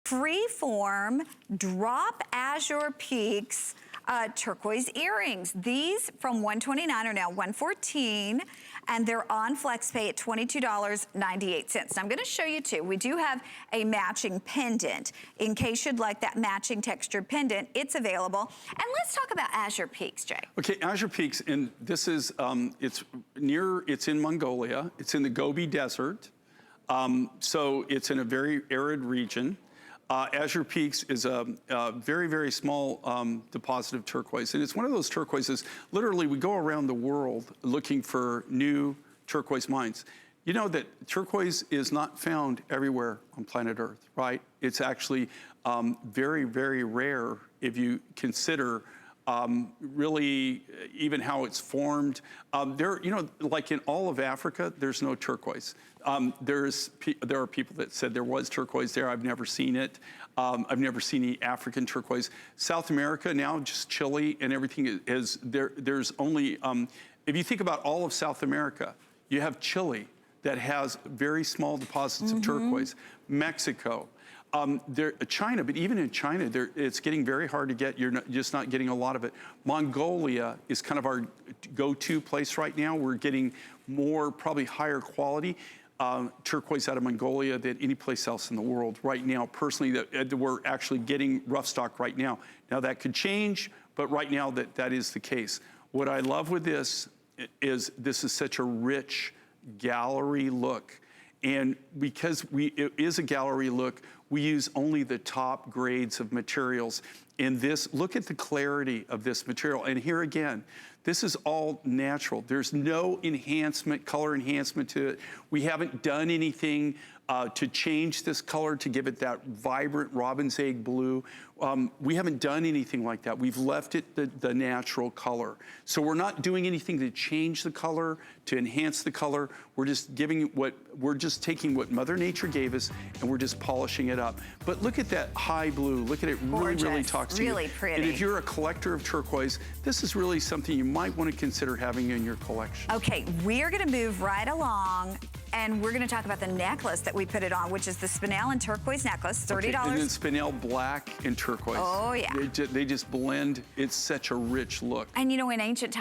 Freeform drop Azure Peaks turquoise earrings. These from $129 are now $114, and they're on FlexPay at $22.98. Now I'm gonna show you two. We do have a matching pendant. In case you'd like that matching textured pendant, it's available. And let's talk about Azure Peaks, Jay. Okay, Azure Peaks, and this is, it's in Mongolia. It's in the Gobi Desert. So it's in a very arid region. Azure Peaks is a very, very small deposit of turquoise. And it's one of those turquoises, literally we go around the world looking for new turquoise mines. You know that turquoise is not found everywhere on planet Earth, right? It's actually very, very rare if you consider really even how it's formed. You know, like in all of Africa, there's no turquoise. There are people that said there was turquoise there. I've never seen it. I've never seen any African turquoise. South America now, just Chile and everything is there. There's only, if you think about all of South America, you have Chile that has very small deposits of turquoise. Mexico. China, but even in China, it's getting very hard to get. You're just not getting a lot of it. Mongolia is kind of our go-to place right now. We're getting more, probably higher quality turquoise out of Mongolia than any place else in the world right now. Personally, that we're actually getting rough stock right now. Now that could change, but right now that is the case. What I love with this is such a rich gallery look. And because it is a gallery look, we use only the top grades of materials. And look at the clarity of this material. And here again, this is all natural. There's no enhancement, color enhancement to it. We haven't done anything to change this color to give it that vibrant robin's egg blue. We haven't done anything like that. We've left it the natural color. So we're not doing anything to change the color, to enhance the color. We're just taking what Mother Nature gave us and we're just polishing it up. But look at that high blue. Look at it. Gorgeous. Really talks to you. Really pretty. And if you're a collector of turquoise, this is really something you might want to consider having in your collection. Okay, we're gonna move right along and we're gonna talk about the necklace that we put it on, which is the spinel and turquoise necklace, $30. Okay, and then spinel black and turquoise. Oh yeah. They just blend. It's such a rich look. And you know, in ancient times,